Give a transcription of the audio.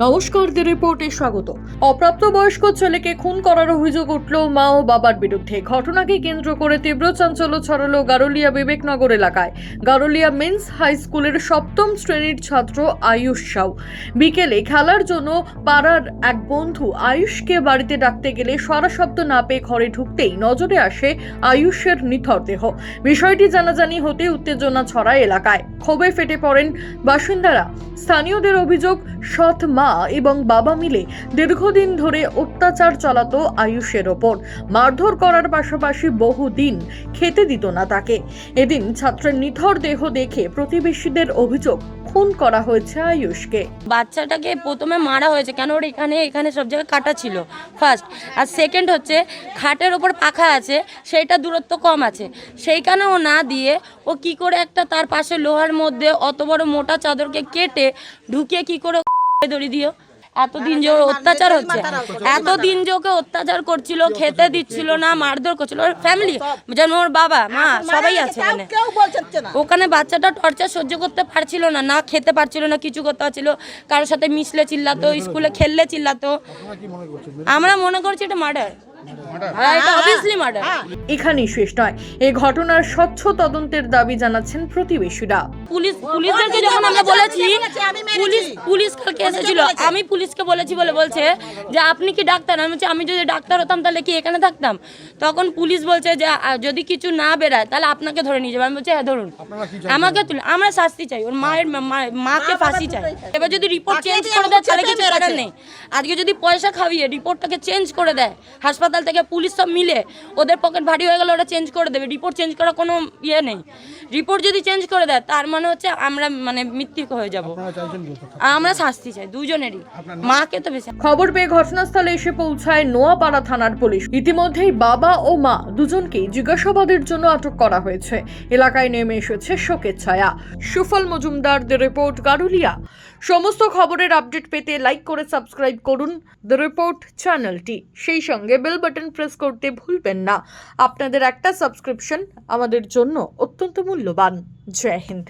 নমস্কার, দ্য রিপোর্টে স্বাগত। অপ্রাপ্তবয়স্ক ছেলেকে খুন করার অভিযোগ উঠল মা ও বাবার বিরুদ্ধে। ঘটনাকে কেন্দ্র করে তীব্র চাঞ্চল্য ছড়ালো গারুলিয়া বিবেকনগর এলাকায়। গারুলিয়া মেন্স হাই স্কুলের সপ্তম শ্রেণীর ছাত্র আয়ুষ সাউ বিকেলে খেলার জন্য পাড়ার এক বন্ধু আয়ুষকে বাড়িতে ডাকতে গেলে সারা শব্দ না পেয়ে ঘরে ঢুকতেই নজরে আসে আয়ুষের নিথর দেহ। বিষয়টি জানাজানি হতে উত্তেজনা ছড়ায় এলাকায়। ক্ষোভে ফেটে পড়েন বাসিন্দারা। স্থানীয়দের অভিযোগ, সৎ মা এবং বাবা মিলে দীর্ঘদিন ধরে অত্যাচার চালাতো আয়ুষের ওপর। মারধর করার পাশাপাশি বহুদিন খেতে দিত না তাকে। এদিন ছাত্রের নিথর দেহ দেখে প্রতিবেশীদের অভিযোগ, খুন করা হয়েছে আয়ুষকে। বাচ্চাটাকে প্রথমে মারা হয়েছে কেন, ওর এখানে সব জায়গায় কাটা ছিল ফার্স্ট, আর সেকেন্ড হচ্ছে খাটের ওপর পাখা আছে, সেইটা দূরত্ব কম আছে, সেইখানে ও না দিয়ে ও কি করে একটা তার পাশে লোহার মধ্যে অত বড় মোটা চাদরকে কেটে ঢুকিয়ে কি করে দড়ি দিও। এতদিন যে অত্যাচার হচ্ছে, এতদিন যে ওকে অত্যাচার করছিল, খেতে দিচ্ছিল না, মারধর করছিল। ওর ফ্যামিলি যেমন ওর বাবা মা সবাই আছে ওখানে বাচ্চাটা টর্চার সহ্য করতে পারছিল না, না খেতে পারছিল না, কিছু করতে পারছিল, কারোর সাথে মিশলে চিল্লাতো, স্কুলে খেললে চিল্লাতো। আমরা মনে করছি এটা মার্ডার, এখানেই শেষ নয়, এই ঘটনার স্বচ্ছ তদন্তের দাবি জানাচ্ছেন প্রতিবেশীরা। পুলিশদেরকে যখন আমরা বলেছি, পুলিশ কালকে এসেছিল, আমি পুলিশকে বলেছি বলে বলছে যে আপনি কি ডাক্তার? আমি বলছি আমি যদি ডাক্তার হতাম তাহলে কি এখানে থাকতাম? তখন পুলিশ বলছে যে যদি কিছু না বেরায় তাহলে আপনাকে ধরে নিয়ে যাবে। আমি বলছি হ্যাঁ ধরুন, আমাকে তুলে, আমরা শাস্তি চাই, ওর মাকে ফাঁসি চাই। এবার যদি রিপোর্ট চেঞ্জ করে দেয় তাহলে কিছু করার নেই। আজকে যদি পয়সা খাইয়ে রিপোর্টটাকে চেঞ্জ করে দেয়, হাসপাতাল থেকে পুলিশ সব মিলে ওদের পকেট ভারী হয়ে গেলে ওরা চেঞ্জ করে দেবে। রিপোর্ট চেঞ্জ করার কোনো ইয়ে নেই। রিপোর্ট যদি চেঞ্জ করে দেয় তার মানে হচ্ছে আমরা মৃত্যু হয়ে যাব। আমরা শাস্তি চাই দুজনেরই, মাকে তো বেশি। খবর পেয়ে ঘটনাস্থলে এসে পৌঁছায় নোয়াপাড়া থানার পুলিশ। ইতিমধ্যেই বাবা ও মা দুজনকেই জিজ্ঞাসাবাদের জন্য আটক করা হয়েছে। এলাকায় নেমে এসেছে শোকের ছায়া। সুফল মজুমদার, দ্য রিপোর্ট, গারুলিয়া। সমস্ত খবরের আপডেট পেতে লাইক করে সাবস্ক্রাইব করুন দ্য রিপোর্ট চ্যানেলটি। সেই সঙ্গে বেল বাটন প্রেস করতে ভুলবেন না। আপনাদের একটা সাবস্ক্রিপশন আমাদের জন্য অত্যন্ত মূল্যবান। জয় হিন্দ।